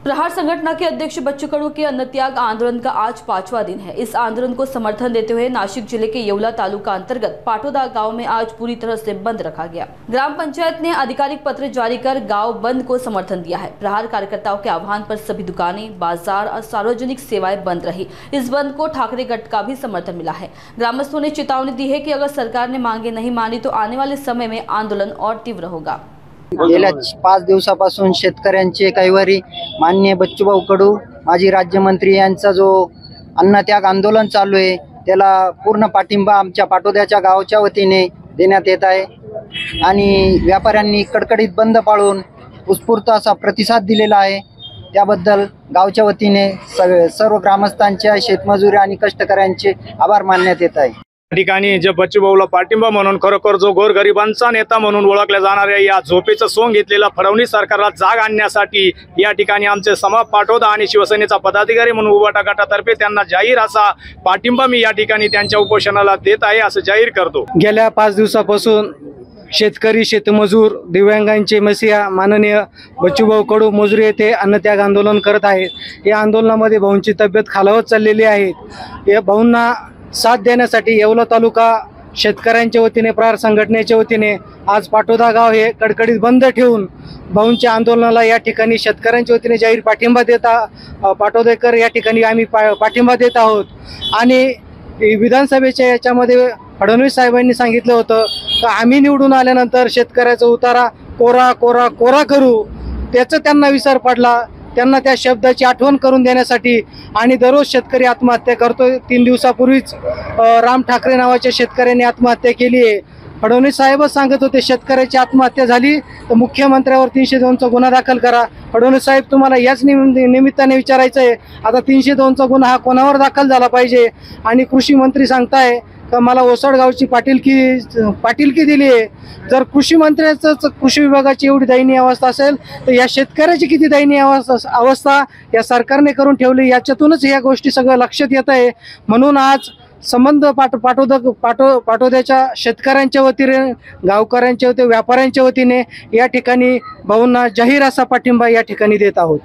प्रहार संगठन के अध्यक्ष बच्चू कडू के अन्न त्याग आंदोलन का आज 5वां दिन है। इस आंदोलन को समर्थन देते हुए नासिक जिले के येवला तालुका अंतर्गत पाटोदा गांव में आज पूरी तरह से बंद रखा गया। ग्राम पंचायत ने आधिकारिक पत्र जारी कर गांव बंद को समर्थन दिया है। प्रहार कार्यकर्ताओं के आह्वान पर सभी दुकानें, बाजार और सार्वजनिक सेवाएं बंद रही। इस बंद को ठाकरे गट का भी समर्थन मिला है। ग्रामस्थों ने चेतावनी दी है कि अगर सरकार ने मांगे नहीं मानी तो आने वाले समय में आंदोलन और तीव्र होगा। गेल्या 5 दिवसापासून शेतकऱ्यांचे कैवारी माननीय बच्चूभाऊ कडू माजी राज्यमंत्री यांचा जो अन्नत्याग आंदोलन चालू आहे त्याला पूर्ण पाठिंबा आमच्या पाटोद्याच्या गावाच्या वतीने देण्यात येत आहे आणि व्यापाऱ्यांनी कडकडीत बंद पाळून उत्स्फूर्त असा प्रतिसाद दिलेला आहे। त्याबद्दल गावच्या वतीने सर्व ग्रामस्थांच्या, शेतमजूर आणि कष्टकऱ्यांचे आभार मानण्यात येत आहे। ठिकाणी जे बच्चूभाऊला पाठिंबा म्हणून खरोखर जो गोरगरिबांचा नेता म्हणून ओळखल्या जाणाऱ्या या झोपेचं सोंग घेतलेला फडणवीस सरकारला जाग आणण्यासाठी या ठिकाणी आमचे पाटोदा आणि शिवसेनेचा पदाधिकारी म्हणून उभाटा गटातर्फे त्यांना जाहीर असा पाठिंबा मी या ठिकाणी त्यांच्या उपोषणाला देत आहे असं जाहीर करतो। गेल्या 5 दिवसापासून शेतकरी, शेतमजूर, दिव्यांगांचे मसिया माननीय बच्चूभाऊ कडू मोजरी येथे अन्नत्याग आंदोलन करत आहेत। या आंदोलनामध्ये भाऊंची तब्येत खालावत चाललेली आहे। या भाऊंना साथ देण्यासाठी येवला तालुका शेतकऱ्यांच्या वतीने, प्रहार संघटनेच्या वतीने आज पाटोदा गाव हे कडकडीत बंद ठेवून भाऊंच्या आंदोलनाला या ठिकाणी शेतकऱ्यांच्या वतीने जाहीर पाठिंबा देता पाटोदेकर या ठिकाणी आम्ही पाठिंबा देत आहोत। आणि विधानसभेच्या याच्यामध्ये फडणवीस साहेबांनी सांगितलं होतं की आम्ही निवडून आल्यानंतर शेतकऱ्याचा उतारा कोरा कोरा कोरा करू, त्याचं त्यांना विसर पडला। त्यांना त्या शब्दाची आठवण करून देण्यासाठी आणि दररोज शेतकरी आत्महत्या करतोय। 3 दिवसापूर्वीच राम ठाकरे नावाच्या शेतकऱ्यांनी आत्महत्या केली आहे। फडणवीस साहेबच सांगत होते शेतकऱ्याची आत्महत्या झाली तर मुख्यमंत्र्यावर 302चा गुन्हा दाखल करा। फडणवीस साहेब, तुम्हाला याच निमित्ताने विचारायचं आहे, आता 302चा गुन्हा हा कोणावर दाखल झाला पाहिजे? आणि कृषी मंत्री सांगताय का मला ओसडगावची पाटीलकी दिली आहे। जर कृषी मंत्र्याचं कृषी विभागाची एवढी दयनीय अवस्था असेल तर या शेतकऱ्याची किती दयनीय अवस्था या सरकारने करून ठेवली, याच्यातूनच या गोष्टी सगळं लक्षात येत आहे। म्हणून आज संबंध पाटोद्याच्या शेतकऱ्यांच्या वतीने, गावकऱ्यांच्या वतीने, व्यापाऱ्यांच्या वतीने या ठिकाणी भाऊंना जाहीर असा पाठिंबा या ठिकाणी देत आहोत।